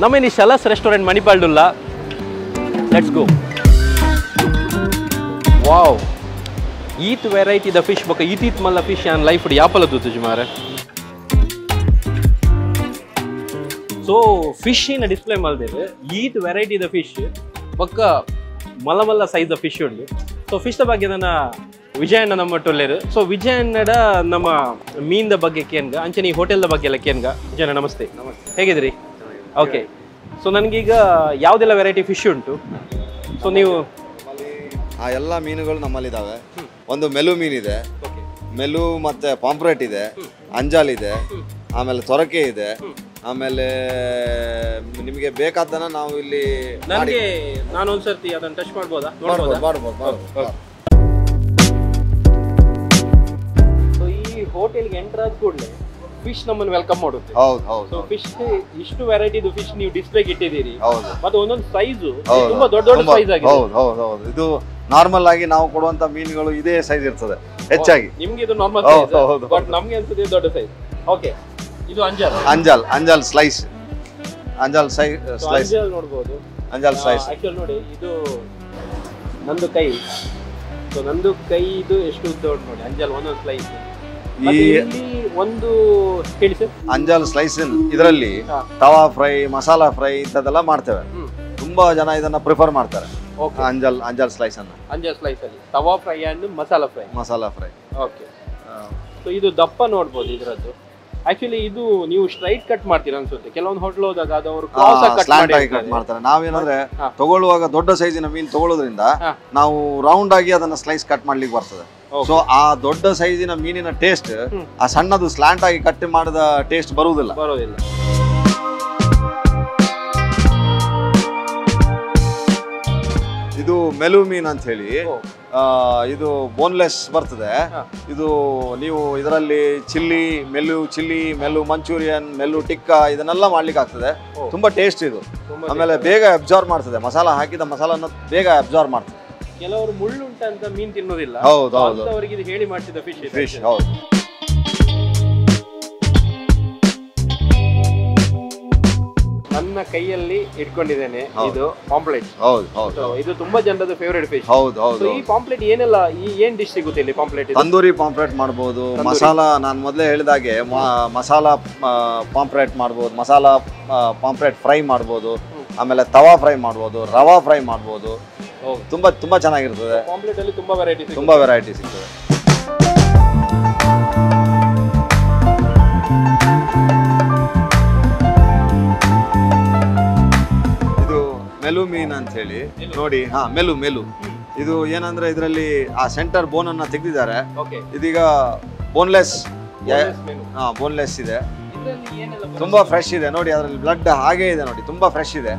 ನಮ್ಮಲ್ಲಿ ಶಲಸ್ ರೆಸ್ಟೋರೆಂಟ್ ಮಣಿಪಾಲ್ಡುಲ್ಲ. Let's go. Wow, ಈತ್ ವೆರೈಟಿ ದ ಫಿಶ್ ಬೊಕ್ಕ ಈತ್ ಮಲ್ಲ ಫಿಶ್ ಆ್ಯಂಡ್ ಲೈಫ್ ಯಾಪಲ ತುಜು ಮಾರೆ. ಸೊ ಫಿಶಿನ ಡಿಸ್ಪ್ಲೇ ಮಲ್ದೇವೆ ಈತ್ ವೆರೈಟಿ ದ ಫಿಶ್ ಬೊಕ್ಕ ಮಲ್ಲ ಮಲ್ಲ ಸೈಜ್ ದ ಫಿಶ್ ಉಂಡು. ಸೊ ಫಿಶ್ ದ ಬಗ್ಗೆ ನನ್ನ ವಿಜಯಣ್ಣ ನಮ್ಮ ಒಟ್ಟೊಳ್ಳೆರು. ಸೊ ವಿಜಯಣ್ಣಡ ನಮ್ಮ ಮೀನ್ದ ಬಗ್ಗೆ ಕೇನ್ಗ ಅಂಚನೆ ಈ ಹೋಟೆಲ್ದ ಬಗ್ಗೆ ಎಲ್ಲ ಕೇನ್ಗ. ವಿಜಯಣ್ಣ ನಮಸ್ತೆ. ನಮಸ್ತೆ, ಹೇಗಿದ್ದೀರಿ? ಓಕೆ. ಸೊ ನನಗೀಗ ಯಾವುದೆಲ್ಲ ವೆರೈಟಿ ಫಿಶ್ ಉಂಟು? ಸೊ ನೀವು ಆ ಎಲ್ಲ ಮೀನುಗಳು ನಮ್ಮಲ್ಲಿದ್ದಾವೆ. ಒಂದು ಮೆಲು ಮೀನಿದೆ, ಮೆಲು ಮತ್ತು ಪಾಂಪ್ರೆಟ್ ಇದೆ, ಅಂಜಾಲ್ ಇದೆ, ಆಮೇಲೆ ಸೊರಕೆ ಇದೆ. ಆಮೇಲೆ ನಿಮಗೆ ಬೇಕಾದನ್ನ ನಾವು ಇಲ್ಲಿ ನನಗೆ ನಾನು ಒಂದ್ಸರ್ತಿ ಅದನ್ನು ಟಚ್ ಮಾಡ್ಬೋದಾ? ಮಾಡ್ಬೋದು. ಸೊ ಈ ಹೋಟೆಲ್ಗೆ ಎಂಟರ್ ಆದ ಕೂಡಲೇ ಫಿಶ್ ನಮ್ಮನ್ನು ವೆಲ್ಕಮ್ ಮಾಡುತ್ತೆ. ಹೌದು. ಫಿಶ್ ಇಷ್ಟು ವೆರೈಟಿದು ಫಿಶ್ ನೀವು ಡಿಸ್ಪ್ಲೇಗೆ ಇಟ್ಟಿದ್ದೀರಿ. ಮತ್ತೆ ಒಂದೊಂದು ಸೈಜು ತುಂಬಾ ದೊಡ್ಡ ದೊಡ್ಡ ಸೈಜ್ ಆಗಿದೆ. ಹೌದು. ಇದು ನಾರ್ಮಲ್ ಆಗಿ ನಾವು ಕೊಡುವಂತ ಮೀನುಗಳು ಇದೇ ಸೈಜ್ ಇರ್ತದೆ ಹೆಚ್ಚಾಗಿ. ನಿಮ್ಗೆ ಇದು ನಾರ್ಮಲ್ ಸೈಜ್, ಬಟ್ ನಮ್ಗೆ ಅನ್ಸುತ್ತೆ ದೊಡ್ಡ ಸೈಜ್. ಓಕೆ, ಇದು ಅಂಜಾಲ್ ಸ್ಲೈಸ್. ಅಂಜಾಲ್ ಸ್ಲೈಸ್ ನೋಡಬಹುದು. ಅಂಜಾಲ್ ಸ್ಲೈಸ್ ಆಕ್ಚುಲಿ ನೋಡಿ, ಇದು ನಂದು ಕೈ. ಸೊ ನಂದು ಕೈ ಇದು ಎಷ್ಟು ಉದ್ದ ಉಂಟು ನೋಡಿ. ಅಂಜಾಲ್ ಒಂದೊಂದು ಸ್ಲೈಸ್. ಒಂದು ಹೇಳಿ ಸರ್. ಅಂಜಾಲ್ ಸ್ಲೈಸ್ ಇದರಲ್ಲಿ ತವಾ ಫ್ರೈ, ಮಸಾಲಾ ಫ್ರೈ ಇಂಥದ್ದೆಲ್ಲ ಮಾಡ್ತೇವೆ. ತುಂಬಾ ಜನ ಇದನ್ನ ಪ್ರಿಫರ್ ಮಾಡ್ತಾರೆ. ಅಂಜಾಲ್ ಸ್ಲೈಸ್ ಅನ್ನು. ಅಂಜಾಲ್ ಸ್ಲೈಸ್ ಅಲ್ಲಿ tawa fry and masala fry. Okay. So ಇದು ದಪ್ಪ ನೋಡ್ಬೋದು ಇದರದ್ದು. ಆಕ್ಚುಲಿ ಇದು ನೀವು ಸ್ಟ್ರೈಟ್ ಕಟ್ ಮಾಡ್ತೀರಾ ಅನ್ಸುತ್ತೆ. ಕೆಲವೊಂದು ಹೋಟೆಲ್ ಹೋದಾಗ ಅದು ಅವರು ಕ್ರಾಸ್ ಆಗಿ ಕಟ್ ಮಾಡ್ತಾರೆ. ನಾವೇನಂದ್ರೆ ತಗೊಳ್ಳುವಾಗ ದೊಡ್ಡ ಸೈಜಿನ ಮೀನು ತಗೊಳ್ಳೋದ್ರಿಂದ ನಾವು ರೌಂಡ್ ಆಗಿ ಅದನ್ನ ಸ್ಲೈಸ್ ಕಟ್ ಮಾಡ್ಲಿಕ್ಕೆ ಬರ್ತದೆ. ಸೊ ಆ ದೊಡ್ಡ ಸೈಜಿನ ಮೀನಿನ ಟೇಸ್ಟ್ ಆ ಸಣ್ಣದು ಸ್ಲಾಂಟ್ ಆಗಿ ಕಟ್ ಮಾಡಿದ ಟೇಸ್ಟ್ ಬರುವುದಿಲ್ಲ. ಇದು ಮೆಲು ಮೀನ್ ಅಂತ ಹೇಳಿ, ಇದು ಬೋನ್ಲೆಸ್ ಬರ್ತದೆ. ಇದು ನೀವು ಇದರಲ್ಲಿ ಚಿಲ್ಲಿ, ಮೆಲು ಮಂಚೂರಿಯನ್, ಮೆಲು ಟಿಕ್ಕಾ ಇದನ್ನೆಲ್ಲ ಮಾಡ್ಲಿಕ್ಕೆ ಆಗ್ತದೆ. ತುಂಬಾ ಟೇಸ್ಟ್ ಇದು. ಆಮೇಲೆ ಬೇಗ ಅಬ್ಸಾರ್ವ್ ಮಾಡ್ತದೆ. ಮಸಾಲ ಹಾಕಿದ ಮಸಾಲನ್ನು ಬೇಗ ಅಬ್ಸಾರ್ವ್ ಮಾಡ್ತದೆ. ಕೆಲವರು ಮುಳ್ಳುಂಟಂತ ಮೀನ್ ತಿನ್ನೋದಿಲ್ಲ. ಹೌದು. ಅವರಿಗೆ ಇದು ಹೇಳಿ ಮಾಡ್ತಿದ್ದ ಫಿಶ್. ಹೌದು. ನನ್ನ ಕೈಯಲ್ಲಿ ಇಟ್ಕೊಂಡಿದ್ದೇನೆ ಇದು ಪಾಂಪ್ಲೆಟ್. ಹೌದು. ಇದು ತುಂಬಾ ಜನರದ ಫೇವರೇಟ್ ಫಿಶ್. ಹೌದು. ಈ ಪಾಂಪ್ಲೆಟ್ ಏನ್ ಡಿಶ್ ಸಿಗುತ್ತೆ ಇಲ್ಲಿ? ಪಾಂಪ್ಲೆಟ್ ತಂದೂರಿ ಪಾಂಪ್ಲೆಟ್ ಮಾಡ್ಬೋದು. ಮಸಾಲಾ ನಾನು ಮೊದಲೇ ಹೇಳಿದಾಗೆ ಮಸಾಲಾ ಪಾಂಪ್ಲೆಟ್ ಮಾಡ್ಬೋದು. ಮಸಾಲಾ ಪಾಂಪ್ಲೆಟ್ ಫ್ರೈ ಮಾಡ್ಬೋದು. ಆಮೇಲೆ ತವಾ ಫ್ರೈ ಮಾಡ್ಬೋದು, ರವಾ ಫ್ರೈ ಮಾಡ್ಬೋದು. ತುಂಬಾ ಚೆನ್ನಾಗಿರ್ತದೆ. ಪಾಂಪ್ಲೆಟ್ ಅಲ್ಲಿ ತುಂಬಾ ವೆರೈಟಿ ಸಿಗ್ತದೆ. ಇದು ಮೆಲು ಮೀನ್ ಅಂತ ಹೇಳಿ ನೋಡಿ. ಮೆಲು ಇದು ಏನಂದ್ರೆ ಇದರಲ್ಲಿ ಆ ಸೆಂಟರ್ ಬೋನ್ ಅನ್ನ ತೆಗೆದಿದ್ದಾರೆ. ಇದೀಗ ಬೋನ್ಲೆಸ್ ಇದೆ. ತುಂಬಾ ಫ್ರೆಶ್ ಇದೆ ನೋಡಿ. ಅದರಲ್ಲಿ ಬ್ಲಡ್ ಹಾಗೆ ಇದೆ ನೋಡಿ, ತುಂಬಾ ಫ್ರೆಶ್ ಇದೆ.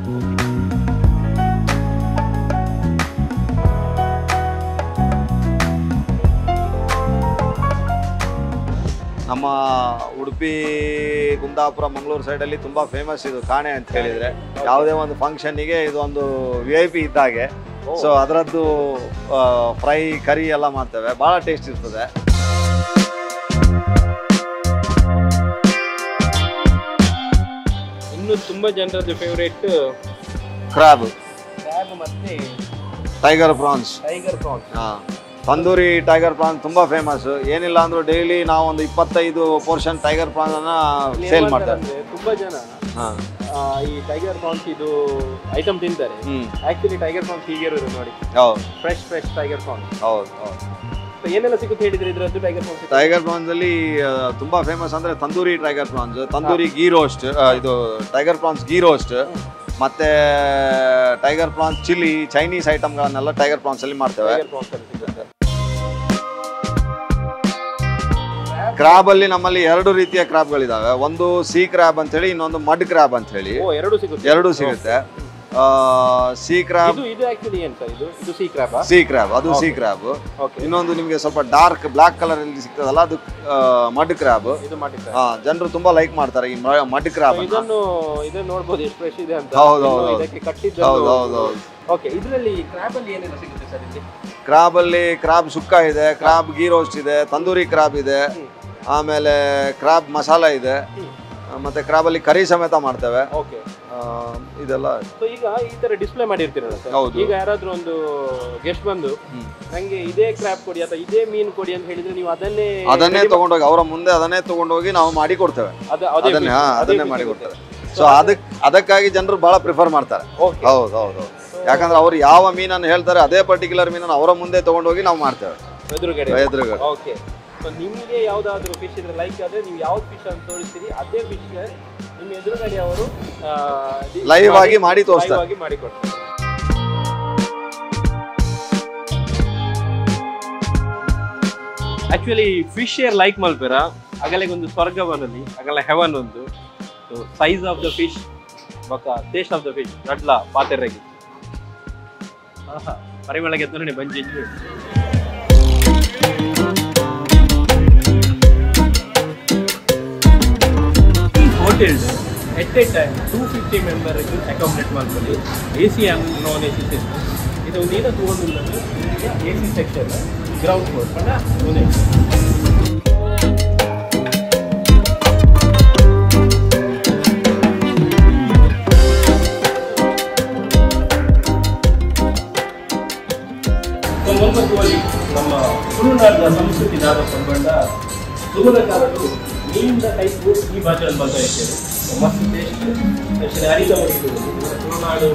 ನಮ್ಮ ಉಡುಪಿ, ಕುಂದಾಪುರ, ಮಂಗಳೂರು ಸೈಡಲ್ಲಿ ತುಂಬ ಫೇಮಸ್ ಇದು ಕಾಣೆ ಅಂತ ಹೇಳಿದರೆ. ಯಾವುದೇ ಒಂದು ಫಂಕ್ಷನ್ನಿಗೆ ಇದು ಒಂದು VIP ಇದ್ದಾಗೆ. ಸೊ ಅದರದ್ದು ಫ್ರೈ, ಕರಿ ಎಲ್ಲ ಮಾಡ್ತೇವೆ. ಭಾಳ ಟೇಸ್ಟ್ ಇರ್ತದೆ. ಇನ್ನು ತುಂಬ ಜನರದ್ದು ಫೇವರೇಟ್ ಕ್ರಾಬ್ ಮತ್ತೆ ಟೈಗರ್ ಪ್ರಾನ್ಸ್. ಹಾಂ, ತಂದೂರಿ ಟೈಗರ್ ಪ್ರಾನ್ಸ್ ತುಂಬ ಫೇಮಸ್. ಏನಿಲ್ಲ ಅಂದ್ರೂ ಡೈಲಿ ನಾವು ಒಂದು 25 ಪೋರ್ಷನ್ ಟೈಗರ್ ಪ್ರಾನ್ಸ್ ಅನ್ನ ಸೇಲ್ ಮಾಡ್ತಾರೆ. ತುಂಬಾ ಜನ ಈ ಟೈಗರ್ ಪ್ರಾನ್ಸ್ ಇದು ಐಟಮ್ ತಿಂತಾರೆ. ಆಕ್ಚುಲಿ ಟೈಗರ್ ಪ್ರಾನ್ಸ್ ಹೀಗೆ ಇರೋದು ನೋಡಿ. Fresh tiger prawns. ಏನೆಲ್ಲ ಸಿಗುತ್ತೆ ಹೇಳಿದ್ರೆ ಇದ್ರದ್ದು ಟೈಗರ್ ಪ್ರಾನ್ಸ್ ಅಲ್ಲಿ ತುಂಬಾ ಫೇಮಸ್ ಅಂದ್ರೆ tandoori tiger prawns, tandoori ghee roast, ಇದು ಟೈಗರ್ ಪ್ರಾನ್ಸ್ ಗೀ ರೋಸ್ಟ್, ಮತ್ತೆ ಟೈಗರ್ ಪ್ರಾನ್ಸ್ ಚಿಲ್ಲಿ, ಚೈನೀಸ್ ಐಟಮ್ಗಳನ್ನೆಲ್ಲ ಟೈಗರ್ ಪ್ರಾನ್ಸ್ ಅಲ್ಲಿ ಮಾಡ್ತೇವೆ. ಕ್ರಾಬ್ ಅಲ್ಲಿ ನಮ್ಮಲ್ಲಿ 2 ರೀತಿಯ ಕ್ರಾಬ್ಗಳಿದಾವೆ. ಒಂದು ಸೀ ಕ್ರಾಬ್ ಅಂತ ಹೇಳಿ, ಇನ್ನೊಂದು ಮಡ್ ಕ್ರಾಬ್ ಅಂತ ಹೇಳಿ. ಎರಡು ಸಿಗುತ್ತೆ. ಸೀ ಕ್ರಾಬ್ ಅದು ಸೀ ಕ್ರಾಬ್. ಇನ್ನೊಂದು ನಿಮ್ಗೆ ಸ್ವಲ್ಪ ಡಾರ್ಕ್ ಬ್ಲಾಕ್ ಕಲರ್ ಅಲ್ಲಿ ಸಿಗ್ತದಲ್ಲ, ಅದು ಮಡ್ ಕ್ರಾಬ್. ಜನರು ತುಂಬಾ ಲೈಕ್ ಮಾಡ್ತಾರೆ ಈ ಮಡ್ ಕ್ರಾಬ್. ಕ್ರಾಬ್ ಅಲ್ಲಿ ಕ್ರಾಬ್ ಸುಕ್ಕ ಇದೆ, ಕ್ರಾಬ್ ಗೀ ರೋಸ್ಟ್ ಇದೆ, ತಂದೂರಿ ಕ್ರಾಬ್ ಇದೆ, ಆಮೇಲೆ ಕ್ರಾಬ್ ಮಸಾಲ ಇದೆ, ಮತ್ತೆ ಕ್ರಾಬ್ ಅಲ್ಲಿ ಕರಿ ಸಮೇತ ಮಾಡ್ತೇವೆ. ಇದೆಲ್ಲ ಈಗ ಈ ತರ ಡಿಸ್ಪ್ಲೇ ಮಾಡಿರ್ತೀರಲ್ಲ ಸರ್. ಈಗ ಯಾರಾದ್ರೂ ಒಂದು ಗೆಸ್ಟ್ ಬಂದು ನಂಗೆ ಇದೇ ಕ್ರಾಬ್ ಕೊಡಿ ಅಥವಾ ಇದೇ ಮೀನು ಕೊಡಿ ಅಂತ ಹೇಳಿದ್ರೆ ನೀವು ಅದನ್ನೇ ತಗೊಂಡೋಗಿ ಅವರ ಮುಂದೆ ಅದನ್ನೇ ತಗೊಂಡೋಗಿ ನಾವು ಮಾಡಿ ಕೊಡ್ತೇವೆ. ಅದನ್ನೇ ಮಾಡಿ ಕೊಡ್ತೇವೆ. ಸೊ ಅದಕ್ಕಾಗಿ ಜನರು ಬಹಳ ಪ್ರಿಫರ್ ಮಾಡ್ತಾರೆ. ಹೌದು. ಯಾಕಂದ್ರೆ ಅವ್ರು ಯಾವ ಮೀನನ್ನು ಹೇಳ್ತಾರೆ ಅದೇ ಪರ್ಟಿಕ್ಯುಲರ್ ಮೀನನ್ನು ಅವರ ಮುಂದೆ ತಗೊಂಡೋಗಿ ನಾವು ಮಾಡ್ತೇವೆ ಎದುರುಗಡೆ. ಓಕೆ. ಸೊ ನಿಮಗೆ ಯಾವುದಾದ್ರೂ ಫಿಶ್ ಇದ್ರೆ ಲೈಕ್ ಆದರೆ ನೀವು ಯಾವ್ದು ಫಿಶ್ ಅಂತ ತೋರಿಸ್ತೀರಿ ಅದೇ ಫಿಶ್ ನಿಮ್ಮ ಎದುರುಗಡೆ ಅವರು ಲೈವ್ ಆಗಿ ಮಾಡಿ ತೋರಿಸ್ತಾರೆ. ಮಾಡಿಕೊಡ್ತಾರೆ. ಆಕ್ಚುಲಿ ಫಿಶ್ ಏರ್ ಲೈಕ್ ಮಲ್ಪೆರ ಅಗಲಿಗೆ ಒಂದು ಸ್ವರ್ಗ ಬರಲಿ ಅಗಲ ಹೆವನ್ ಒಂದು. So size of the fish ಬೊಕ್ಕ ಟೇಸ್ಟ್ ಆಫ್ ದ ಫಿಶ್ ರಡ್ಲ ಪಾತೆರ್ರೆಗಿ ಪರಿಮಳಗೆ ಎತ್ತನೆ ಬಂಜಿ hotel at a time 250 member accommodate ಮಾಡ್ಕೊಳ್ಳಿ. AC and non AC system. ಇದು ಒಂದು ಏನೋ ತಗೊಂಡು AC ಸೆಕ್ಷನ್ ಗ್ರೌಂಡ್ ಫ್ಲೋರ್ ಪಂಡ ಒಂದೇ. ನಮ್ಮ ತುಳುನಾಡಿನ ಸಂಸ್ಕೃತಿದಾದ ಸಂಬಂಧ ತುಳುನಾಡು ಮೀನಿನ ಟೈಪ್ ಈ ಭಾಷೆಯಲ್ಲಿ ಬರ್ತಾ ಇರ್ತೇವೆ. ಮಸ್ತ್ ಟೇಸ್ಟ್ ಅರಿತ ಮಾಡಿದ್ದೀವಿ. ತುಳುನಾಡು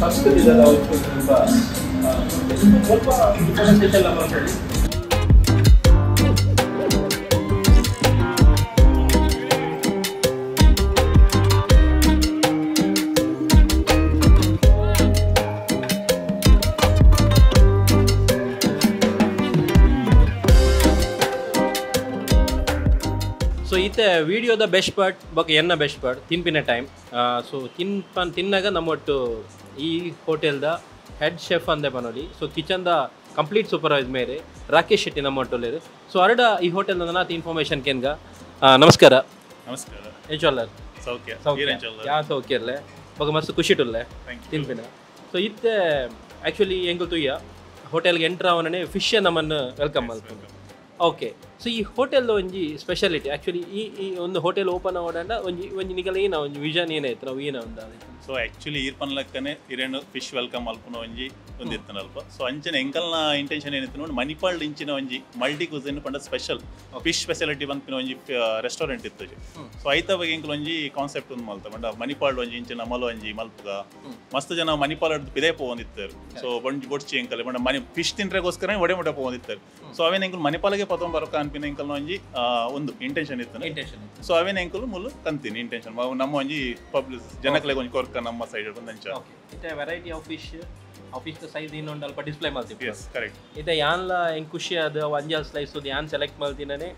ಸಂಸ್ಕೃತಿದ ಸ್ವಲ್ಪ ಡಿಫರೆನ್ಸೇಷನ್ ಎಲ್ಲ ಮಾಡ್ಕೊಳ್ಳಿ. ಸೊ ಈತ ವಿಡಿಯೋದ ಬೆಸ್ಟ್ ಪಾರ್ಟ್ ಬಗ್ಗೆ ಎನ್ನ ಬೆಸ್ಟ್ ಪಾರ್ಟ್ ತಿನ್ಪಿನ ಟೈಮ್. ಸೊ ತಿನ್ನಾಗ ನಮ್ಮೊಟ್ಟು ಈ ಹೋಟೆಲ್ದ ಹೆಡ್ ಶೆಫ್ ಅಂದೆ ಬನ್ನೋಲಿ. ಸೊ ಕಿಚನ್ದ ಕಂಪ್ಲೀಟ್ ಸೂಪರ್ವೈಸ್ ಮೇರೆ ರಾಕೇಶ್ ಶೆಟ್ಟಿ ನಮ್ಮ ಒಟ್ಟೊಲ್ಲೇರು. ಸೊ ಅರಡ ಈ ಹೋಟೆಲ್ದ ನಾತ್ ಇನ್ಫಾರ್ಮೇಷನ್ ಕೇನ್ಗ ನಮಸ್ಕಾರ. ಏಚೊಲ್ಲರ್ ಯಾ ಸೌಖ್ಯ ಇರಲೆ ಬಗ್ಗೆ ಮಸ್ತ್ ಖುಷಿ ಟುಲ್ಲೆ ತಿನ್ಪಿನ. ಸೊ ಇತ್ತೆ ಆ್ಯಕ್ಚುಲಿ ಹೆಂಗೆ ತುಯ್ಯ ಹೋಟೆಲ್ಗೆ ಎಂಟ್ರ್ ಅವನೇ ಫಿಶ್ ನಮ್ಮನ್ನು ವೆಲ್ಕಮ್ ಮಾಡ್ಕೊಂಡು. ಓಕೆ. ಸೊ ಈ ಹೋಟೆಲ್ ಒಂಜಿ ಸ್ಪೆಷಾಲಿಟಿ ಆ್ಯಕ್ಚುಲಿ ಈ ಒಂದು ಹೋಟೆಲ್ ಓಪನ್ ಆಗೋಣ ಒಂಜಿ ನಿಗಲ ಏನ ಒಂಜಿ ವಿಷನ್ ಏನಾಯ್ತು ನಾವು ಏನ ಒಂದು ಸೊ ಆ್ಯಕ್ಚುಲಿ ಈರ್ಪನ್ಲಕ್ಕನೆ ಇರೇನು ಫಿಶ್ ವೆಲ್ಕಮ್ ಅಲ್ಪನ ಒಂಜಿ ಒಂದಿತ್ತನಲ್ಪ. ಸೊ ಅಂಚನೆ ಎಂಕಲ್ನ ಇಂಟೆನ್ಷನ್ ಏನಿತ್ತು ನೋಡಿ ಮಣಿಪಾಲ್ ಇಂಚಿನ ಒಂಜಿ ಮಲ್ಟಿ ಕ್ಯೂಸಿನ್ ಪಂಡ ಸ್ಪೆಷಲ್ ಫಿಶ್ ಸ್ಪೆಷಾಲಿಟಿ ಬಂದ್ಪಿನ ಒಂಜಿ ರೆಸ್ಟೋರೆಂಟ್ ಇತ್ತು. ಸೊ ಐತ ಬಗ್ಗೆ ಎಂಕಲ್ ಒಂಜಿ ಕಾನ್ಸೆಪ್ಟ್ ಒಂದು ಮಲ್ತ ಪಂಡ ಮಣಿಪಾಲ್ ಒಂಜಿ ಇಂಚಿನ ಮಲ ಒಂಜಿ ಮಲ್ಪಗ ಮಸ್ತ್ ಜನ ಮಣಿಪಾಲ್ ಹಿಡಿದು ಪಿದೇ ಪೋವಂದಿತ್ತಾರೆ. ಸೊ ಬಂಜಿ ಬೊಡ್ಚಿ ಎಂಕಲ್ ಪಂಡ ಫಿಶ್ ತಿನ್ರೆಗೋಸ್ಕರ ಒಡೆ ಮುಟ ಪೋವಂದಿತ್ತಾರೆ. ಸೊ ಅವೇನು ಎಂಕಲ್ ಮಣಿಪಾಲಿಗೆ ಪತೊಂಬ ಬರೋಕ ಅನ್ಪಿನ ಎಂಕಲ್ನ ಒಂಜಿ ಒಂದು ಇಂಟೆನ್ಷನ್ ಇತ್ತು. ಸೊ ಅವೇನು ಎಂಕಲ್ ಮುಲ್ಲು ಕಂತೀನಿ ಇಂಟೆನ್ಷನ್ ನಮ್ಮ ಒಂಜಿ ಪಬ್ಲಿಕ್ ಜನಕ್ಲೆಗೆ ಒಂಜಿ ಕೊರ್ಕ ನಮ್ಮ ಸೈಡ್ ಬಂದಂಚ ವೆರೈಟಿ ಆಫ್ ಫಿಶ್ ಸೈಜ್ ಇನ್ನೊಂದು ಅಲ್ಪ ಡಿಸ್ಪ್ಲೇ ಮಾಡ್ತೀವಿ. ಕರೆಕ್ಟ್. ಇದೆ ಯಾನ್ಲ ಹೆಂಗೆ ಖುಷಿ ಅದು ಒಂಜಾಲ್ ಸ್ಲೈಸ್ ಯಾನ್ ಸೆಲೆಕ್ಟ್ ಮಾಡ್ತೀನೇ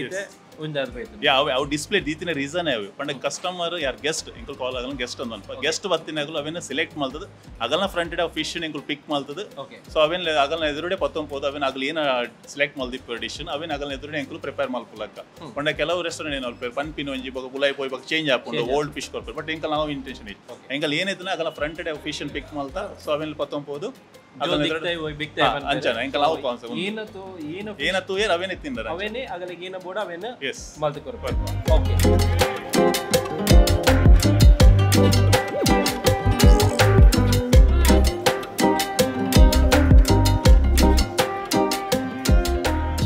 ಇದೆ ಅವು ಡಿಸ್ಪ್ಲೇ ದೀತಿನ ರೀಸನ್ ಅವು ಪಂಡ ಕಸ್ಟಮರ್ ಯಾರು ಗೆಸ್ಟ್ ಇಂಕಲ್ ಕಾಲ್ ಆಗಲ್ಲ ಗೆಸ್ಟ್ ಅಂದಲ್ಪ ಗೆಸ್ಟ್ ಬತ್ತಿನಾಗಲು ಅವೇನ ಸೆಲೆಕ್ಟ್ ಮಾಡ್ತದೆ ಅಗಲ್ನ ಫ್ರಂಟ್ ಅವ್ ಫಿಶ್ ಇಂಕಲ್ ಪಿಕ್ ಮಾಡ್ತದೆ. ಸೊ ಅವೇನ್ ಅಗಲ್ನ ಎದುರುಡೆ ಪತ್ತೊಂಬೋದು ಅವೇನ್ ಆಗಲಿ ಏನ ಸೆಲೆಕ್ಟ್ ಮಾಡ್ದಿ ಡಿಶ್ ಅವೇನ್ ಅಗಲ್ನ ಎದುರುಡೆ ಇಂಕಲ್ ಪ್ರಿಪೇರ್ ಮಾಡ್ಕೊಳಕ್ಕ ಪಂಡ ಕೆಲವು ರೆಸ್ಟೋರೆಂಟ್ ಏನು ಅಲ್ಪ ಪನ್ಪಿನ ಒಂಜಿ ಬಗ ಬುಲಾಯಿ ಪೋಯ್ ಬಗ ಚೇಂಜ್ ಹಾಕೊಂಡು ಓಲ್ಡ್ ಫಿಶ್ ಕೊಡ್ತಾರೆ. ಬಟ್ ಇಂಕಲ್ ನಾವು ಇಂಟೆನ್ಷನ್ ಇತ್ತು ಎಂಕಲ್ ಏನೈತೆ ಅಗಲ ಫ್ರಂಟ್ ಅವ್ ಫಿಶ್ ಪಿಕ್ ಮಾಡ್ತಾ. ಸೊ ಅವೇನ್ ಪತ್ತೊಂಬೋದು ಅಂಚನ ಎಂಕಲ್ ನಾವು ಕಾನ್ಸೆಪ್ಟ್ ಏನತ್ತು ಏರ್ ಅವೇನೆ ತಿಂದರೆ ಅವೇನೆ ಅಗಲಿಗೆ ಏನ ಬೋಡ ಅವೇನೆ ಮಲ್ತಿಕೊರ. ಓಕೆ.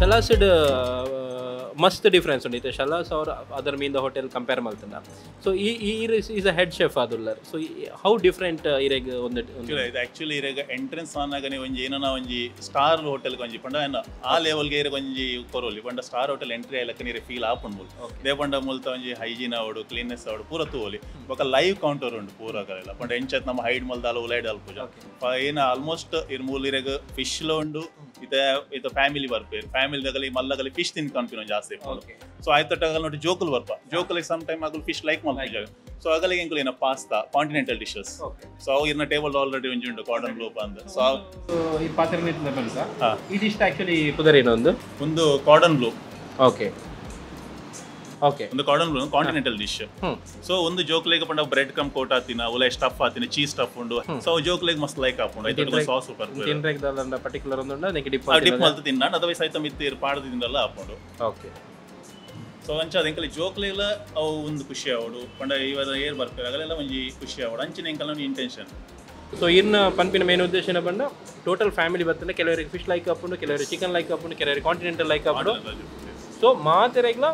ಶಲಾಸ್ ಮಸ್ತ್ ಡಿಫ್ರೆನ್ಸ್ ಉಂಟು ಶಲಾಸ್ ಅವ್ರ ಅದರ ಮೀಂದ ಹೋಟೆಲ್ ಕಂಪೇರ್ ಮಾಡ್ತಾನ. So is a head chef ಆದುಲ್ಲರ್. ಸೊ ಹೌ ಡಿಫ್ರೆಂಟ್ ಇರೆಗ್ ಒಂದು ಇದು ಆಕ್ಚುಲಿ ಇರೆಗ ಎಂಟ್ರೆನ್ಸ್ ಆನಾಗನೆ ಒಂಜಿ ಏನನ ಒಂಜಿ ಸ್ಟಾರ್ ಹೋಟೆಲ್ ಒಂಜಿ ಪಂಡ ಆ ಲೆವೆಲ್ಗೆ ಇರೆಗ ಒಂಜಿ ಕೊರೋಲಿ ಪಂಡ ಸ್ಟಾರ್ ಹೋಟೆಲ್ ಎಂಟ್ರಿ ಆಯ್ಲಕ್ಕ ನೀರೆ ಫೀಲ್ ಆಪುಂಡು ದೇ ಪಂಡ ಮುಲ್ತ ಒಂಜಿ ಹೈಜೀನ್ ಅವಡು ಕ್ಲೀನ್ನೆಸ್ ಅವಡು ಪೂರ ತೂಲಿ ಬೊಕ ಲೈವ್ ಕೌಂಟರ್ ಉಂಡು ಪೂರ ಕರೆಲ್ಲ ಪಂಡ ಎಂಚತ್ ನಮ್ಮ ಹೈಡ್ ಮಲ್ದಾಲ ಉಲೈಡ್ ಅಲ್ಪುಜ ಏನ ಆಲ್ಮೋಸ್ಟ್ ಇರ್ ಮೂಲ್ ಇರೆಗ ಫಿಶ್ ಲ ಉಂಡು ಇತ ಫ್ಯಾಮಿಲಿ ಬರ್ಪೇರು ಫ್ಯಾಮಿಲಿದಾಗಲಿ ಮಲ್ಲಗಲಿ ಫಿಶ್ ತಿನ್ಕೊಂಡ್ ಜಾಸ್ತಿ ಸೊ ಆಯ್ತು ನೋಡಿ ಜೋಕಲ್ ಬರ್ಪ ಜೋಕಲ್ ಸಮ್ ಟೈಮ್ ಆಗಲು ಫಿಶ್ ಲೈಕ್ ಮಾಡ್ತೀವಿ ಸೊ ಆಗಲಿಗೆ ಎಂಕುಲು ಏನ ಪಾಸ್ತಾ ಕಾಂಟಿನೆಂಟಲ್ ಡಿಶಸ್ ಸೊ ಅವು ಇರ್ನ ಟೇಬಲ್ ಆಲ್ರೆಡಿ ಒಂಜಿ ಉಂಟು ಕಾಟನ್ ಬ್ಲೂಪ್ ಅಂದ್ ಸೊ ಈ ಪಾತ್ರೆ ಈ ಡಿಶ್ ಆಕ್ಚುಲಿ ಪುದರೇನು ಒಂದು ಕಾಟನ್ ಬ್ಲೂ ಓಕೆ ಓಕೆ ಒಂದು cotton blue continental dish so ಒಂದು ಜೋಕ್ಲೆಗ್ ಪಂಡ ಬ್ರೆಡ್ ಕಮ್ ಕೋಟ್ ಆತಿನ ಉಲೆ ಸ್ಟಫ್ ಆತಿನ ಚೀಸ್ ಸ್ಟಫ್ ಉಂಡು ಸೊ ಜೋಕ್ಲೆಗ್ ಮಸ್ತ್ ಲೈಕ್ ಆಪುಂಡು ಐತ ಸಾಸ್ ಸೂಪರ್ ತಿನ್ರೆಗ್ ದಾಲ ಪರ್ಟಿಕ್ಯುಲರ್ ಒಂದುಂಡ ನೆಗೆ ಡಿಪ್ ಮಲ್ತು ತಿನ್ನ ಅದವೈಸ್ ಐತ ಮಿತ್ತಿ ಪಾಡದಿಂದಲ್ಲ ಆಪುಂಡು ಓಕೆ ಸೊ ಅಂಚ ಅದೆಂಕಲಿ ಜೋಕ್ಲೆಗ್ಲ ಅವು ಒಂದು ಖುಷಿ ಆವಡು ಪಂಡ ಇವರ ಏರ್ ಬರ್ಪೇರು ಆಗಲೆಲ್ಲ ಒಂಜಿ ಖುಷಿ ಆವಡು ಅಂಚಿನ ಎಂಕಲ್ ಇಂಟೆನ್ಷನ್ ಸೊ ಇರ್ನ ಪನ್ಪಿನ ಮೇನ್ ಉದ್ದೇಶ ಬಂದ ಟೋಟಲ್ ಫ್ಯಾಮಿಲಿ ಬರ್ತದೆ ಕೆಲವರಿಗೆ ಫಿಶ್ ಲೈಕ್ ಆಪುಂಡು ಕೆಲವರಿಗೆ ಚಿಕನ್ ಲೈಕ್ ಆಪುಂಡು ಕೆಲವರಿಗೆ ಕಾಂಟಿನೆಂಟಲ್ ಲೈಕ್ ಆಪುಂಡು ಸೊ ಮಾತೆರೆಗ್ಲ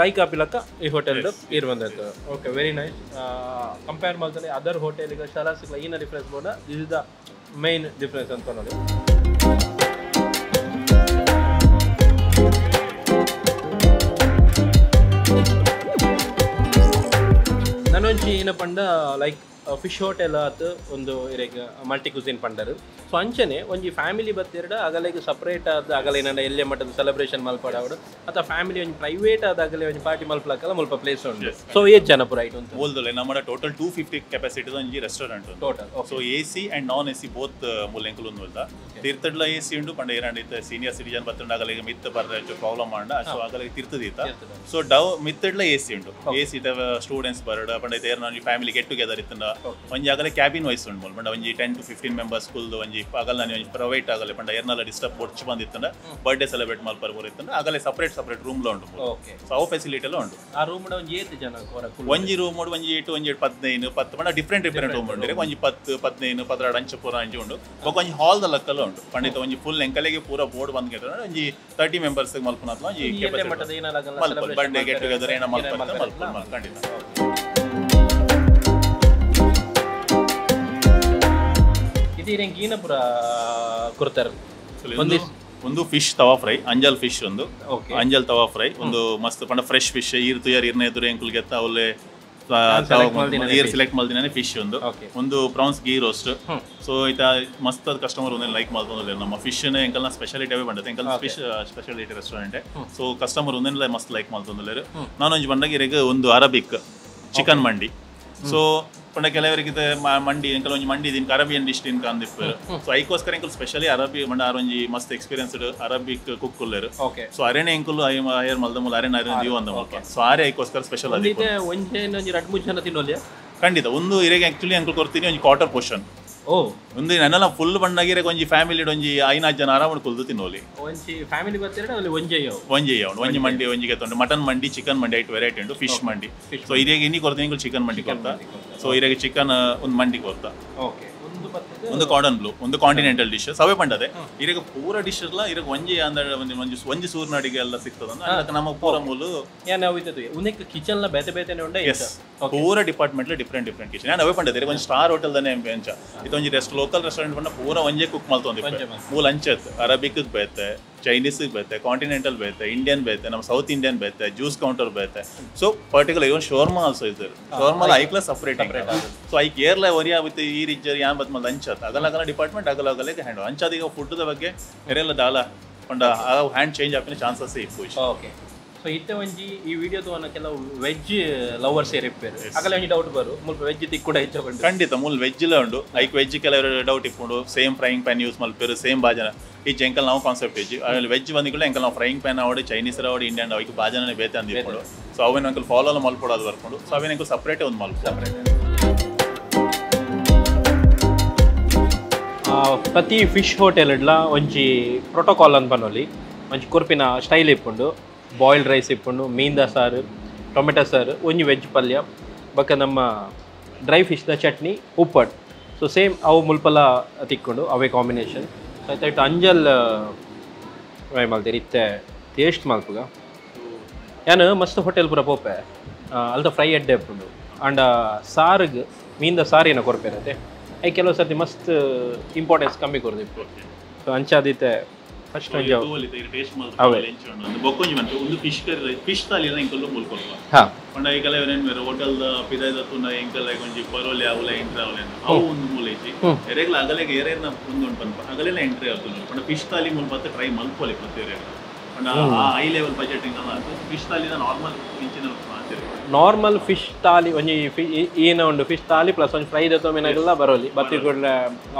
ಲೈಕ್ ಆಪಿಲಕ್ಕ ಈ ಹೋಟೆಲ್ ಇರ್ ಬಂದೈತೆ ಓಕೆ ವೆರಿ ನೈಸ್ ಕಂಪೇರ್ ಮಾಡ್ತಾರೆ ಅದರ್ ಹೋಟೆಲ್ಗೆ ಶಲಾಸ್ಗೆ ಏನ ಡಿಫ್ರೆನ್ಸ್ ಬೋಡ this is the main difference ಅಂತ ನೋಡಿ ನನೊಂಚಿ ಏನಪ್ಪಂಡ ಲೈಕ್ ಫಿಶ್ ಹೋಟೆಲ್ ಆತು ಒಂದು ಇರೆಗ್ ಮಲ್ಟಿ ಕ್ಯೂಸಿನ್ ಪಂಡರು ಸೊ ಅಂಚನೆ ಒಂಜಿ ಫ್ಯಾಮಿಲಿ ಬತ್ತಿರಡ ಅಗಲೆಗ್ ಸಪ್ರೇಟ್ ಆದ ಅಗಲ ಏನಂಡ ಎಲ್ಲೆ ಮಟ್ಟದ ಸೆಲೆಬ್ರೇಷನ್ ಮಲ್ಪಡ ಅವಡು ಅಥವಾ ಫ್ಯಾಮಿಲಿ ಒಂಜಿ ಪ್ರೈವೇಟ್ ಆದ ಅಗಲೆ ಒಂಜಿ ಪಾರ್ಟಿ ಮಲ್ಪಲಕ್ಕಲ್ಲ ಮುಲ್ಪ ಪ್ಲೇಸ್ ಉಂಟು ಸೊ ಏಜ್ ಜನ ಪುರ ಐಟ್ ಉಂಟು ಓಲ್ದಲೆ ನಮ್ಮ ಟೋಟಲ್ 250 ಕೆಪಾಸಿಟಿ ಒಂಜಿ restaurant total so AC and non AC both ಮುಲ್ಲೆಂಕುಲು ಉಂದು ತೀರ್ಥಡ್ಲ ಎಸಿ ಉಂಡು ಪಂಡ ಏರಂಡಿತ ಸೀನಿಯರ್ ಸಿಟಿಜನ್ ಬತ್ತಂಡ ಅಗಲೆಗ್ ಮಿತ್ತ ಬರ್ರೆ ಪ್ರಾಬ್ಲಮ್ ಮಾಡ ಸೊ ಅಗಲೆಗ್ ತೀರ್ಥದೀತ ಸೊ ಡವ್ ಮಿತ್ತಡ್ಲ ಎಸಿ ಉಂಡು ಎಸಿ ಸ್ಟೂಡೆಂಟ್ಸ್ ಬರಡ ಪಂಡ ಏರ್ ನಾನು ಫ್ಯಾಮಿಲಿ ಗೆಟ್ ಟುಗೆದರ್ ಇತ್ತಂಡ ಒಂಜಿ ಆಗಲೇ ಕ್ಯಾಬಿನ್ ವೈಸ್ ಉಂಡು ಪಂಡ ಒಂಜಿ 10 to 15 ಮೆಂಬರ್ಸ್ ಸ್ಕೂಲ್ದು ಒಂಜಿ ಆಗಲ್ಲ ನಾನು ಒಂಜಿ ಪ್ರೈವೇಟ್ ಆಗಲೇ ಪಂಡ ಏರ್ನಲ್ಲ ಡಿಸ್ಟರ್ಬ್ ಬೊಚ್ಚು ಬಂದಿತ್ತಂಡ ಬರ್ಡೇ ಸೆಲೆಬ್ರೇಟ್ ಮಲ್ಪರ್ ಬರಿತ್ತಂಡ ಆಗಲೇ ಸಪ್ರೇಟ್ ರೂಮ್ ಲ ಉಂಡು ಓಕೆ ಸೊ ಅವು ಫೆಸಿಲಿಟಿ ಎಲ್ಲ ಉಂಡು ಆ ರೂಮ್ ಒಂಜಿ 8 ಜನ ಒಂಜಿ ರೂಮ್ ಒಂಜಿ 8 ಒಂಜಿ 15 10 ಪಂಡ ಡಿಫರೆಂಟ್ ರೂಮ್ ಉಂಡು ಒಂಜಿ 10 15 16 ಅಂಚ ಪೂರ ಅಂಚಿ ಉಂಡು ಒಂಜಿ ಹಾಲ್ ದ ಲಕ್ಕಲ್ಲ ಉಂಡು ಪಂಡಿತ ಒಂಜಿ ಫುಲ್ ಎಂಕಲೆಗೆ ಪೂರ ಬೋರ್ಡ್ ಬಂದ್ ಗೆಟ ಒಂಜಿ 30 ಮೆಂಬರ್ಸ್ ಮಲ್ಪನತ್ಲ ಒಂಜಿ ಮಟ್ಟದ ಏನಾಗಲ್ಲ ಬರ್ಡೇ ಗೆಟ್ ಟುಗೆದರ್ ಏನ ಮಲ್ಪನ ಖಂಡಿತ ಇದೀನ ಪುರ ಕೊಡ್ತಾರೆ ಒಂದು ಫಿಶ್ ತವಾ ಫ್ರೈ ಅಂಜಲ್ ಫಿಶ್ ಒಂದು ಅಂಜಲ್ ತವಾ ಫ್ರೈ ಒಂದು ಮಸ್ತ್ ಪಂಡ ಫ್ರೆಶ್ ಫಿಶ್ ಇರ್ನ ಎದುರು ಎಂಕುಲ್ ಗೆತ್ತ ಅವಲೆ ಸೆಲೆಕ್ಟ್ ಮಾಡ್ದಿನ ಫಿಶ್ ಒಂದು ಪ್ರಾನ್ಸ್ ಗೀ ರೋಸ್ಟ್ ಸೊ ಈತ ಮಸ್ತ್ ಕಸ್ಟಮರ್ ಒಂದೇ ಲೈಕ್ ಮಾಡ್ಕೊಂಡ್ರೆ ನಮ್ಮ ಫಿಶ್ ಎಂಕಲ್ನ ಸ್ಪೆಷಾಲಿಟಿ ಅವೇ ಬಂದತೆ ಎಂಕಲ್ fish speciality restaurant so customer ಒಂದೇ ಮಸ್ತ್ ಲೈಕ್ ಮಾಡ್ಕೊಂಡ್ರೆ ನಾನು ಒಂಜಿ ಬಂದಾಗ ಒಂದು ಅರಬಿಕ್ ಚಿಕನ್ ಮಂಡಿ ಸೊ ಪಂಡ ಕೆಲವರಿಗೆ ಮಂಡಿ ಎಂಕಲ್ ಒಂಜಿ ಮಂಡಿ ದಿನ ಅರೇಬಿಯನ್ ಡಿಶ್ ತಿನ್ಕ ಅಂದಿಪ್ಪರು ಸೊ ಐಕೋಸ್ಕರ ಎಂಕಲ್ ಸ್ಪೆಷಲಿ ಅರಬಿ ಮಂಡ ಆರೊಂಜಿ ಮಸ್ತ್ ಎಕ್ಸ್ಪೀರಿಯನ್ಸ್ಡ್ ಅರಬಿಕ್ ಕುಕ್ ಉಲ್ಲೇರು ಸೊ ಅರೆನೆ ಎಂಕಲ್ ಐರ್ ಮಲ್ದಮೂಲ ಅರೆನ ದೀವ ಅಂದ ಮಲ್ಪ ಸೊ ಆರೆ ಐಕೋಸ್ಕರ ಸ್ಪೆಷಲ್ ಅದಿ ಒಂಜಿ 2-3 ಜನ ತಿನ್ನೋಲ್ಯ ಖಂಡಿತ ಒಂದು ಇರೆಗೆ ಆಕ್ಚುಲಿ ಎಂಕಲ್ ಕೊಡ್ತೀನಿ ಒಂಜಿ ಕ್ವಾರ್ಟರ್ ಪೋರ್ಷನ್ ಓ ಒಂದು ನನ್ನೆಲ್ಲ ಫುಲ್ ಬಂದಾಗಿರೆ ಒಂಜಿ ಫ್ಯಾಮಿಲಿ ಒಂಜಿ 5-4 ಜನ ಆರಾಮ ಕುಲ್ದು ತಿನ್ನೋಲಿ ಒಂಜಿ ಫ್ಯಾಮಿಲಿ ಬರ್ತಿರ ಅಲ್ಲಿ ಒಂಜಿ ಮಂಡಿ ಒಂಜಿಗೆ ತೊಂಡು ಮಟನ್ ಮಂಡಿ ಚಿಕನ್ ಮಂಡಿ ಐಟ್ ವೆರೈಟಿ ಉಂಟು ಫಿಶ್ ಮಂಡಿ ಸೊ ಇರೆಗೆ ಇನ್ನಿ ಕೊಡ್ತೀನಿ ಚಿಕನ್ ಮಂಡಿ ಕೊಡ್ತಾ ಸೊ ಇರೆಗೆ ಚಿಕನ್ ಒಂದು ಮಂಡಿ ಕೊಡ್ತಾ ಓಕೆ ಒಂದು ಕಾಟನ್ ಬ್ಲೂ ಒಂದು ಕಾಂಟಿನೆಂಟಲ್ ಡಿಶ್ ಸವೆ ಪಂಡದೆ ಇರಗ ಪೂರ ಡಿಶ್ ಎಲ್ಲ ಇರಗ ಒಂಜಿ ಅಂದ್ರೆ ಒಂಜಿ ಸೂರ್ನಾಡಿಗೆ ಎಲ್ಲ ಸಿಗ್ತದ ನಮ್ಮ ಪೂರ ಮೂಲು ಉನ್ನಕ್ಕೆ ಕಿಚನ್ ಲ ಬೇತೆ ಬೇತೆನೆ ಉಂಡ ಎಸ್ ಪೂರ ಡಿಪಾರ್ಟ್ಮೆಂಟ್ ಡಿಫರೆಂಟ್ ಕಿಚನ್ ನಾನು ಅವೇ ಪಂಡದೆ ಒಂದು ಸ್ಟಾರ್ ಹೋಟೆಲ್ ದನೆ ಎಂಚ ಇದೊಂಜಿ ಲೋಕಲ್ ರೆಸ್ಟೋರೆಂಟ್ ಪಂಡ ಪೂರ ಒಂಜೆ ಕುಕ್ ಮಲ್ತೊಂದಿ ಮೂಲ ಅಂಚತ್ ಅರಬಿಕ್ ಬೇತೆ ಚೈನೀಸ್ ಬೇತೆ ಕಾಂಟಿನೆಂಟಲ್ ಬೇತೆ ಇಂಡಿಯನ್ ಬೇತೆ ನಮ್ಮ ಸೌತ್ ಇಂಡಿಯನ್ ಬೇತೆ ಜ್ಯೂಸ್ ಕೌಂಟರ್ ಬೇತೆ so particular even shawarma also ಇದ್ದಾರೆ ಶೋರ್ಮಾ ಐ ಕ್ಲಾಸ್ ಸಪರೇಟ್ ಸೊ ಐ ಕೇರ್ಲ ಒರಿಯಾ ವಿತ್ ಈ ರಿಜರ್ ಯಾನ್ ಬತ್ ಮಲ್ ಅಂಚತ್ ಅಗಲ ಡಿಪಾರ್ಟ್ಮೆಂಟ್ ಅಗಲಗೆ ಹ್ಯಾಂಡ್ ಅಂಚದ ಈಗ ಫುಡ್ ಬಗ್ಗೆ ಬೇರೆಲ್ಲ ದಾಲ ಪಂಡ ಹ್ಯಾಂಡ್ ಚೇಂಜ್ ಆಪಿನ ಚಾನ್ಸಸ್ ಇಪ್ಪು ಓಕೆ ಸೊ ಇತ್ತೆ ಒಂಜಿ ಈ ವಿಡಿಯೋ ತೋನ ಕೆಲವು ವೆಜ್ ಲವರ್ಸ್ ಇರ್ಪೇರು ಆಗಲೇ ಒಂಜಿ ಡೌಟ್ ಬರು ಮುಲ್ಪ ವೆಜ್ ತಿಕ್ಕುಡ ಇಚ್ಚಕೊಂಡು ಖಂಡಿತ ಮೂಲ ವೆಜ್ ಲ ಉಂಡು ಐಕ್ ವೆಜ್ ಕೆಲವರು ಡೌಟ್ ಇಪ್ಪುಂಡು same frying PAN use ಮಲ್ಪೇರು same ಬಾಜನ ಈ ಎಂಕಲ್ ನಾವು ಕಾನ್ಸೆಪ್ಟ್ ಇಜ್ಜಿ ಅಲ್ಲಿ ವೆಜ್ ಬಂದಿಗಳು ಎಂಕಲ್ ನಾವು ಫ್ರೈಯಿಂಗ್ ಪ್ಯಾನ್ ಆವಡಿ ಚೈನೀಸ್ ಆವಡಿ ಇಂಡಿಯನ್ ಅವಕ್ಕೆ ಬಾಜನೇ ಬೇತೆ ಅಂದಿಕೊಂಡು ಸೊ ಅವೇನು ಅಂಕಲ್ ಫಾಲೋ ಮಲ್ಪಡೋದು ಬರ್ಕೊಂಡು ಸೊ ಅವೇನು ಅಂಕಲ್ ಸಪ್ರೇಟೇ ಒಂದು ಮಲ್ಪ ಪ್ರತಿ ಫಿಶ್ ಹೋಟೆಲ್ ಇಡ್ಲ ಒಂಜಿ ಪ್ರೋಟೋಕಾಲ್ ಅಂತ ಬನ್ನೋಲಿ ಒಂಜಿ ಕುರ್ಪಿನ ಸ್ಟೈಲ್ ಇಪ್ಪುಂಡು ಬಾಯ್ಲ್ಡ್ ರೈಸ್ ಇಪ್ಪುಂಡು ಮೀನ್ದ ಸಾರು ಟೊಮೆಟೊ ಸಾರು ಒಂಜಿ ವೆಜ್ ಪಲ್ಯ ಬಕ್ಕ ನಮ್ಮ ಡ್ರೈ ಫಿಶ್ದ ಚಟ್ನಿ ಉಪ್ಪಟ್ಟು ಸೊ ಸೇಮ್ ಅವು ಮುಲ್ಪಲ ತಿಕ್ಕೊಂಡು ಅವೇ ಕಾಂಬಿನೇಷನ್ ಸೊ ಆಯ್ತು ಅಂಜಲ್ ಟ್ರೈ ಮಾಡ್ತೀರಿ ಇತ್ತೆ ಟೇಸ್ಟ್ ಮಲ್ಪುಗ ಯಾನು ಮಸ್ತ್ ಹೋಟೆಲ್ ಪೂರ ಪೋಪೆ ಅಲ್ದ ಫ್ರೈ ಎಡ್ಡೆ ಇಪ್ಪುಂಡು ಆಂಡ ಸಾರಿಗೆ ಮೀನ್ದ ಸಾರಿನ ಕೊರ್ಪೇರತ್ತೆ ಐ ಕೆಲವು ಸರ್ತಿ ಮಸ್ತ್ ಇಂಪಾರ್ಟೆನ್ಸ್ ಕಮ್ಮಿ ಕೊರ್ದಿಪ್ಪು ಸೊ ಅಂಚಾದಿತ್ತೆ ಫಸ್ಟ್ ಅವೇ ಒಂದು ಫಿಶ್ ಫಿಶ್ ತಾಲಿ ಇಂಕಲ್ಲು ಮೂಲ್ಕೊಳ್ವಾ ಹಾಂ ಪಂಡ ಈಗಲೇ ಏನೇನು ಹೋಟೆಲ್ ಪಿದಾಯ್ದತ್ತು ಎಂಕಲ್ಲ ಕೊಂಚ ಪರೋಲೆ ಅವಲೆ ಎಂಟ್ರಿ ಅವಲೆ ಅವು ಒಂದು ಮೂಲ ಐತಿ ಎರೆಗ್ಲ ಅಗಲೆಗೆ ಏರೇನ ಒಂದು ಉಂಟು ಅಗಲೆಲ್ಲ ಎಂಟ್ರಿ ಆಗ್ತದೆ ಪಂಡ ಫಿಶ್ ತಾಲಿ ಮುಲ್ಪ ಟ್ರೈ ಮಲ್ಪೋಲಿ ಪ್ರತಿ ಪಂಡ ಆ ಹೈ ಲೆವೆಲ್ ಬಜೆಟಿಂಗ್ ಫಿಶ್ ತಾಲಿನ ನಾರ್ಮಲ್ ಇಂಚಿನ ನಾರ್ಮಲ್ ಫಿಶ್ ತಾಲಿ ಒಂಜಿ ಏನ ಉಂಡು ಫಿಶ್ ತಾಲಿ ಪ್ಲಸ್ ಒಂದು ಫ್ರೈ ದತ್ತೋ ಮೀನಾಗೆಲ್ಲ ಬರೋಲಿ ಬತ್ತಿ ಕೂಡಲೇ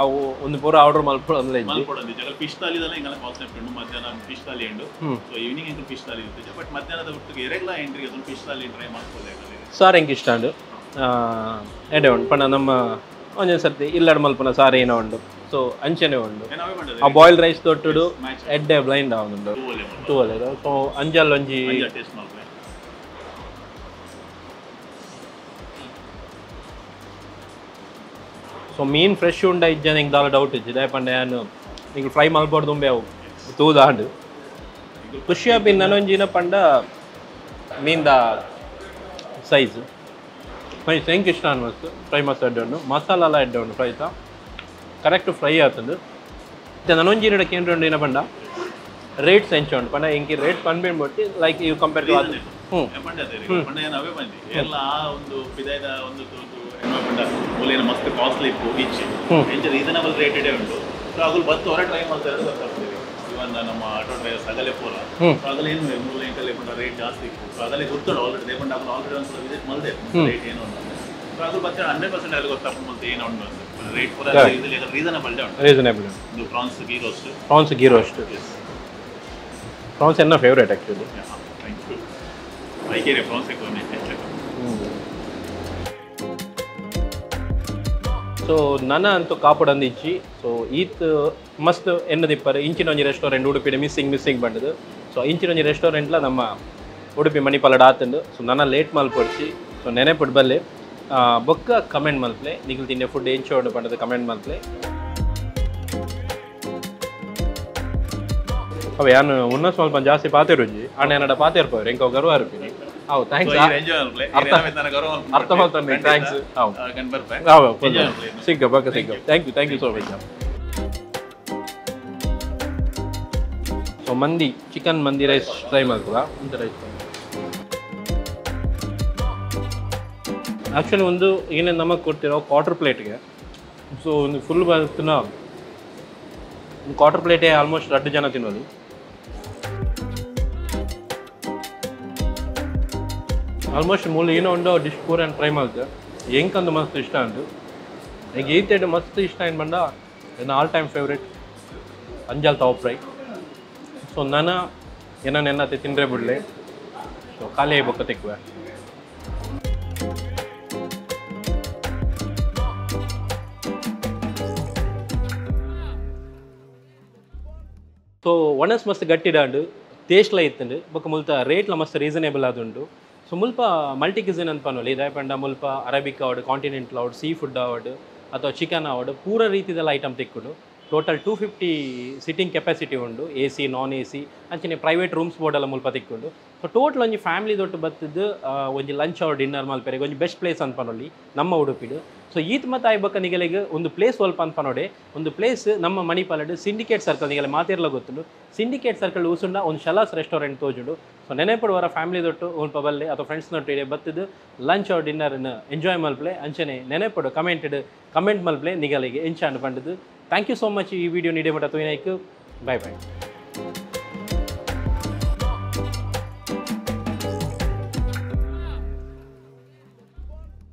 ಅವು ಒಂದು ಪೂರ ಆರ್ಡರ್ ಮಲ್ಪೊಡೊಂದು ಫಿಶ್ ತಾಲಿದೆಲ್ಲ ಹಿಂಗೆಲ್ಲ ಕಾನ್ಸೆಪ್ಟ್ ಉಂಡು ಮಧ್ಯಾಹ್ನ ಫಿಶ್ ತಾಲಿ ಉಂಡು ಸೊ ಈವ್ನಿಂಗ್ ಇಂಟು ಫಿಶ್ ತಾಲಿ ಇರ್ತದೆ ಬಟ್ ಮಧ್ಯಾಹ್ನದ ಒಟ್ಟಿಗೆ ಎರೆಗ್ಲ ಎಂಟ್ರಿಗೆ ಅದನ್ನು ಫಿಶ್ ತಾಲಿ ಟ್ರೈ ಮಾಡ್ಕೊಳ್ಳಿ ಸಾರು ಹೆಂಗೆ ಇಷ್ಟ ಉಂಡು ಎಡೆ ಉಂಡು ಪಂಡ ನಮ್ಮ ಒಂದೊಂದು ಸರ್ತಿ ಇಲ್ಲಡ್ ಮಲ್ಪನ ಸಾರು ಏನೋ ಉಂಡು ಸೊ ಅಂಚೆನೆ ಉಂಡು ಆ ಬಾಯ್ಲ್ ರೈಸ್ ತೊಟ್ಟುಡು ಎಡ್ಡೆ ಬ್ಲೈಂಡ್ ಆಗುಂಡು ಟೂ ಒಲೆದು ಸೊ ಅಂಜಲ್ ಒಂಜಿ ಸೊ ಮೀನ್ ಫ್ರೆಶ್ ಉಂಡ ಇಜ್ಜನ ಹಿಂಗೆ ದಾಲ ಡೌಟ್ ಇಜ್ಜಿದೆ ಪಂಡ ನಾನು ಈಗ ಫ್ರೈ ಮಲ್ಪೋಡು ತುಂಬೆ ಅವು ತೂದಾಂಡು ಖುಷಿಯ ಬಿನ್ ನನೊಂಜಿನ ಪಂಡ ಮೀನ್ದ ಸೈಜ್ ಫ್ರೈ ಹೆಂಗೆ ಇಷ್ಟ ಅನ್ವಸ್ತು ಫ್ರೈ ಮಸ್ತ್ ಎಡ್ಡೆ ಉಂಡು ಮಸಾಲ ಎಲ್ಲ ಎಡ್ಡೆ ಉಂಡು ಫ್ರೈ ತಾ ಕರೆಕ್ಟ್ ಫ್ರೈ ಆಗ್ತದೆ ಮತ್ತು ನನೊಂಜಿನ ಕೇಂದ್ರ ಉಂಡು ಏನ ಪಂಡ ರೇಟ್ಸ್ ಹೆಂಚ ಉಂಡು ಪಂಡ ಹಿಂಗೆ ರೇಟ್ ಪನ್ಬಿಟ್ಟು ಲೈಕ್ ಇವು ಕಂಪೇರ್ ಟು ಅದು ಎಲ್ಲ ಒಂದು ಪಿದಾಯ್ದ ಒಂದು ಮೂಲೇನ ಮಸ್ತ್ ಕಾಸ್ಟ್ಲಿ ಇತ್ತು ಈಚೆ ಹೆಚ್ಚು ರೀಸನಬಲ್ ರೇಟೆಡೇ ಉಂಟು ಸೊ ಅಗಲು ಬತ್ತು ಹೊರ ಟ್ರೈ ಮಾಡ್ತಾ ಇರೋದು ಗೊತ್ತಾಗ್ತದೆ ಇವನ್ ನಮ್ಮ ಆಟೋ ಡ್ರೈವರ್ಸ್ ಆಗಲೇ ಪೂರ ಸೊ ಆಗಲೇ ಏನು ಮೂಲ ಎಂಕಲ್ಲಿ ರೇಟ್ ಜಾಸ್ತಿ ಇತ್ತು ಸೊ ಆಗಲೇ ಗೊತ್ತುಂಡು ಆಲ್ರೆಡಿ ದೇಪಂಡ ಆಗಲು ಆಲ್ರೆಡಿ ಒಂದು ವಿಸಿಟ್ ಮಾಡಿದೆ ರೇಟ್ ಏನು ಅಂತ ಸೊ ಅದು ಮತ್ತೆ 100% ಅಲ್ಲಿ ಗೊತ್ತಾಗ್ತದೆ ಮತ್ತೆ ಏನು ಉಂಟು ಅಂತ ರೇಟ್ ಪೂರ ರೀಸನಬಲ್ ಉಂಟು ರೀಸನಬಲ್ ಇದು ಪ್ರಾನ್ಸ್ ಗೀ ರೋಸ್ಟ್ ಪ್ರಾನ್ಸ್ ಎನ್ನ ಫೇವ್ರೇಟ್ ಆ್ಯಕ್ಚುಲಿ ಥ್ಯಾಂಕ್ ಯು ಐಕೇರೆ ಪ್ರಾನ್ಸ್ ఎక్కువ ಸೊ ನನ್ನ ಅಂತೂ ಕಾಪುಡಂದು ಇಚ್ಚಿ ಸೊ ಈತ್ ಮಸ್ತ್ ಎನ್ನದಿಪ್ಪರು ಇಂಚಿನ ಒಂಜಿ ರೆಸ್ಟೋರೆಂಟ್ ಉಡುಪಿನ ಮಿಸ್ಸಿಂಗ್ ಬಂದದು ಸೊ ಇಂಚಿನ ಒಂಜಿ ರೆಸ್ಟೋರೆಂಟ್ಲ ನಮ್ಮ ಉಡುಪಿ ಮಣಿಪಾಲಡ್ ಆತಂದು ಸೊ ನನ್ನ ಲೇಟ್ ಮಲ್ಪೊಡ್ಸಿ ಸೊ ನೆನೆಪುಡ್ ಬಲ್ಲೆ ಬೊಕ್ಕ ಕಮೆಂಟ್ ಮಲ್ಪಲೆ ನಿಖಿಲ್ ತಿಂಡೆ ಫುಡ್ ಎಂಚೋಡು ಪಂಡದು ಕಮೆಂಟ್ ಮಲ್ಪಲೆ ಅವ ಯಾನು ಉನ್ನ ಸ್ವಲ್ಪ ಜಾಸ್ತಿ ಪಾತಿರುಜಿ ಅಣ್ಣ ಏನಡ ಪಾತಿರ್ಪವ್ರು ಹೆಂಗೆ ಗರ್ವ ಇರ್ತೀನಿ ಹೌದು ಥ್ಯಾಂಕ್ಸ್ ಅರ್ಥ ಮಾಡ್ತಾನೆ ಥ್ಯಾಂಕ್ಸ್ ಸಿಗ್ಗ ಬಕ್ಕ ಸಿಗ್ಗ thank you so much so mandi chicken mandi rice try ಮಾಡ್ತದ ಅಂತ ರೈಸ್ ಆ್ಯಕ್ಚುಲಿ ಒಂದು ಏನೇನು ನಮಗೆ ಕೊಡ್ತಿರೋ ಕ್ವಾರ್ಟರ್ ಪ್ಲೇಟ್ಗೆ ಸೊ ಒಂದು ಫುಲ್ ಬರ್ತಿನ ಒಂದು ಕ್ವಾರ್ಟರ್ ಪ್ಲೇಟೇ ಆಲ್ಮೋಸ್ಟ್ 2 ಜನ ತಿನ್ನೋದು ಆಲ್ಮೋಸ್ಟ್ ಮೂಲ ಏನೋ ಒಂದು ಡಿಶ್ ಪೂರ ಟ್ರೈ ಮಾಡ್ತೆ ಹೆಂಗಂದು ಮಸ್ತ್ ಇಷ್ಟ ಅಂದು ಈಗ ಈತೆಡ್ ಮಸ್ತ್ ಇಷ್ಟ ಏನು ಬಂದ ನನ್ನ ಆಲ್ ಟೈಮ್ ಫೇವ್ರೇಟ್ ಅಂಜಲ್ ತಾವು ಫ್ರೈ ಸೊ ನಾನು ಏನತ್ತೆ ತಿಂದರೆ ಬಿಡಲಿ ಸೊ ಖಾಲಿ ಬೊಕ್ಕ ತೆಕ್ಕುವೆ ಸೊ ಒಣಸ್ ಮಸ್ತ್ ಗಟ್ಟಿಡಾಂಡು ಟೇಸ್ಟ್ಲ ಇತ್ತಂಡು ಬೊಕ್ಕ ಮುಲ್ತ ರೇಟ್ಲ ಮಸ್ತ್ ರೀಸನೇಬಲ್ ಆದುಂಡು ಸೊ ಮುಲ್ಪ ಮಲ್ಟಿಕ್ಯುಸಿನ್ ಅಂತ ಪನ್ನೋಲಿ ಇದೇ ಪಂಡ ಮುಲ್ಪ ಅರಬಿಕ್ ಆವಡ್ ಕಾಂಟಿನೆಂಟಲ್ ಆವಡ್ ಸೀ ಫುಡ್ ಆವಡ್ ಅಥವಾ ಚಿಕನ್ ಆವಡ್ ಪೂರ ರೀತಿದೆಲ್ಲ ಐಟಮ್ ತಿಕ್ಕೊಂಡು ಟೋಟಲ್ 250 ಸಿಟ್ಟಿಂಗ್ ಕೆಪಾಸಿಟಿ ಉಂಡು AC ನಾನ್ AC ಅಂಚನೆ ಪ್ರೈವೇಟ್ ರೂಮ್ಸ್ ಬೋರ್ಡೆಲ್ಲ ಮುಲ್ಪ ತಿಕ್ಕೊಂಡು ಸೊ ಟೋಟಲ್ ಒಂಜಿ ಫ್ಯಾಮಿಲಿ ದೊಟ್ಟು ಬತ್ತದ್ದು ಒಂಜಿ ಲಂಚ್ ಆರ್ ಡಿನ್ನರ್ ಮಲ್ಪೆರೆಗೆ ಒಂಜಿ ಬೆಸ್ಟ್ ಪ್ಲೇಸ್ ಅಂತ ಪನ್ನೋಲಿ ನಮ್ಮ ಉಡುಪಿಡು ಸೊ ಈತ್ ಮತ್ತು ಆಯ್ಬಕ್ಕ ನಿಗಲಿಗೆ ಒಂದು ಪ್ಲೇಸ್ ಸ್ವಲ್ಪ ಅಂತ ಪನ್ನೋಡೆ ಒಂದು ಪ್ಲೇಸ್ ನಮ್ಮ ಮಣಿಪಾಲಡ್ ಸಿಂಡಿಕೇಟ್ ಸರ್ಕಲ್ ನಿಗಲೆ ಮಾತಿರ್ಲ ಗೊತ್ತುಂಡು ಸಿಂಡಿಕೇಟ್ ಸರ್ಕಲ್ ಉಸುಂಡ ಒಂದು ಶಲಾಸ್ ರೆಸ್ಟೋರೆಂಟ್ ತೋಜುಂಡು ಸೊ ನೆನೆಪಡುವರ ಫ್ಯಾಮಿಲಿ ದೊಟ್ಟು ಒಂದು ಬಲ್ಲೆ ಅಥವಾ ಫ್ರೆಂಡ್ಸ್ ದೊಟ್ಟು ಇದೆ ಬತ್ತದು ಲಂಚ್ ಆರ್ ಡಿನ್ನರ್ನ ಎಂಜಾಯ್ ಮಲ್ಪಲೆ ಅಂಚನೆ ನೆನೆಪಡು ಕಮೆಂಟ್ ಮಲ್ಪಲೆ ನಿಗಲಿಗೆ ಎಂಚಾಂಡ್ ಪಂಡದು ಥ್ಯಾಂಕ್ ಯು ಸೋ ಮಚ್ ಈ ವಿಡಿಯೋ ನೀಡೇ ಮಟ್ಟ ತೋಯಿನಾಯ್ಕು ಬಾಯ್